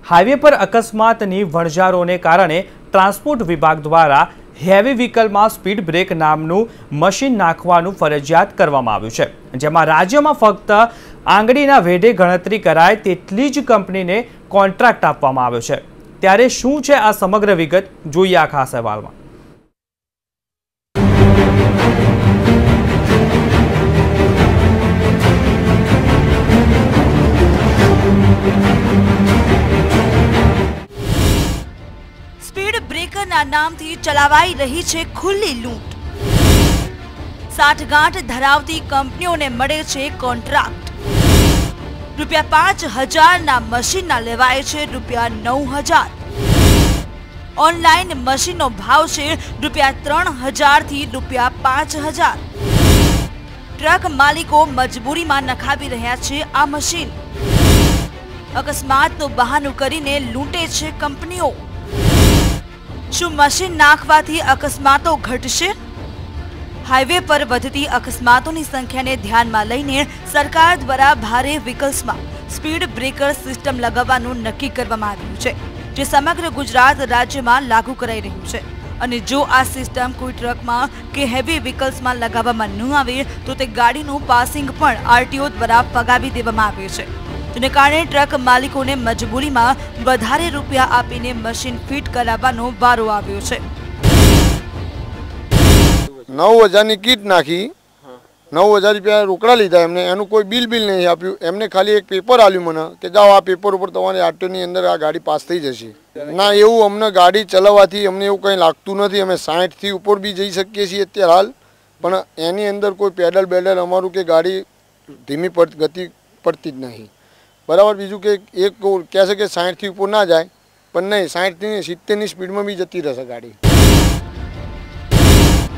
Highway पर अकस्मातनी वणझारोने कारणे transport विभाग द्वारा हेवी व्हीकल में स्पीड ब्रेक नामनु मशीन नाखवानुं फरजियात करवामां आव्युं छे, जेमां राज्यमां फक्त आंगळीना वेढे गणतरी कराय तेटली ज कंपनीने कॉन्ट्राक्ट आपवामां आव्यो छे। त्यारे शुं छे आ समग्र विगत, जोईए आ खास अहेवालमां। स्पीड ब्रेकरना नामथी चलावाई रही छे खुल्ली लूंट। साठगांठ धरावती कंपनीओने मळे छे कॉन्ट्राक्ट। रुपया 5000 ना मशीनना लेवाय छे रुपया 9000। ऑनलाइन मशीननो भाव छे रुपया 3000 थी रुपया 5000। ट्रक मालिको मजबूरीमां नखावी रह्या छे आ मशीन। अकस्मातनुं बहानु करीने लूंटे छे कंपनीओ। शुं मशीन नाखवाथी अकस्मातो घटशे? हाईवे पर वधती अकस्मातोनी संख्याने ध्यानमां लईने सरकार द्वारा भारे व्हीकल्समां स्पीड ब्रेकर सिस्टम लगाववानुं नक्की करवामां आव्युं छे, जे समग्र गुजरात राज्यमां लागू कराई रह्युं छे। अने जो आ सिस्टम कोई ट्रकमां के हेवी व्हीकल्समां लगाववामां न आवे तो ते गाडीनुं पासिंग पण आरटीओ द्वारा फगावी देवामां आवे छे, जेने कारणे ट्रक मालिकोने मजबूरीमां वधारे रूपिया आपीने मशीन फीट कराववानो वारो आव्यो छे। 9000 ની કીટ નાખી, 9000 રૂપિયા રોકડા લીધા એમને, એનું કોઈ બિલ નહીં આપ્યું એમને, ખાલી એક પેપર આલ્યું મને કે જાઓ આ પેપર ઉપર તમારી આરટીઓની અંદર આ ગાડી પાસ થઈ જશે। ના, એવું અમને ગાડી ચલાવવાથી અમને એવું કંઈ લાગતું નથી। અમે 60 થી ઉપર બી જઈ શકીએ છીએ અત્યારે હાલ, પણ એની અંદર કોઈ પેડલ બેડલ અમારું કે ગાડી ધીમી ગતિ પડતી જ નહીં, બરાબર। બીજું કે એક કહે છે કે 60 થી ઉપર ના જાય, પણ નહીં, 60 થી 70 ની સ્પીડમાં બી જતી રહેશે ગાડી।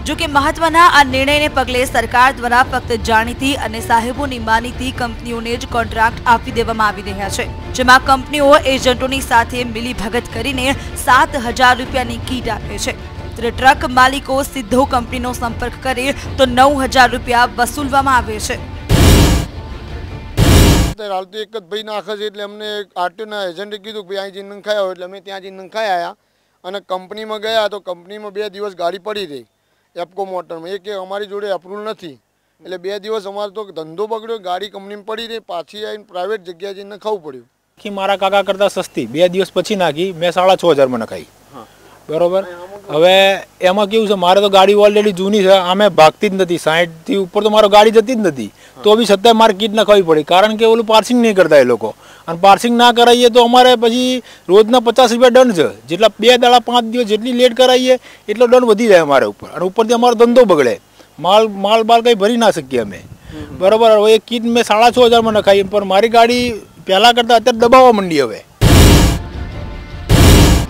जो कि महत्वना आ निर्णयने पगले सरकार द्वारा फक्त जाणीती अने साहेबोनी मानीती कंपनीओने ज कॉन्ट्राक्ट आपी देवामां आवी रह्या छे, जेमां कंपनीओ एजंटोनी साथे मिलीभगत करीने 7000 रूपियानी कीट आपे छे, त्यारे ट्रक मालिको सीधो कंपनीनो संपर्क करे तो 9000 रूपिया वसूलवामां आवे छे। हाल तो एक ज भाई नाखे छे એટલે અમને આરટીઓના એજન્ટે કીધું કે ભાઈ અહીં જઈને નંખાઈ આવો, એટલે અમે ત્યાં જઈને નંખાઈ આવ્યા અને કંપનીમાં ગયા તો કંપનીમાં 2 દિવસ ગાડી પડી રહી એપકો મોટરમાં। એ કે અમારી જોડે અપ્રુવલ નથી, એટલે 2 દિવસ અમારો તો ધંધો બગડ્યો, ગાડી કંપનીમાં પડી રહી, પાછી આવીને પ્રાઇવેટ જગ્યાએ જઈને નખાવવું પડ્યું। कि मारा काका करता सस्ती 2 દિવસ પછી નાખી, मैं 6500 में नखाई, बराबर। हवे एमां केवुं छे, मारे तो गाड़ी ऑलरेडी जूनी छे, आमे भागती ज नथी, 60 थी ऊपर तो मारो गाड़ी जती ज नथी, तो बी छतांय मारे कीट नखावी पड़ी, कारण के ओલું पार्सिंग नहीं करता ए लोको, અને પાર્સિંગ ના કરાવીએ તો અમારે પછી રોજના 50 રૂપિયા દંડ છે, જેટલા 2 દાડા 5 દિવસ જેટલી લેટ કરાવીએ એટલો દંડ વધી જાય અમારે ઉપર, અને ઉપરથી અમારો ધંધો બગડે, માલ બાલ કંઈ ભરી ના શકીએ અમે, બરાબર। હવે એ કીટ મેં 6500 માં નખાઈ, પણ મારી ગાડી પહેલાં કરતાં અત્યારે દબાવવા માંડી હવે।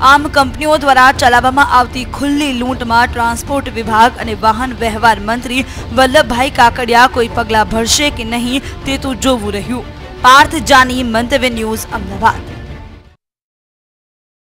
आम कंपनीओ द्वारा चलाववामां आवती खुल्ली लूंटमां ट्रांसपोर्ट विभाग अने वाहन व्यवहार मंत्री वल्लभभाई काकडिया कोई पगला भरशे के नहीं ते तो जोवुं रह्युं। पार्थ जानी, मंतव्य न्यूज, अमदावाद।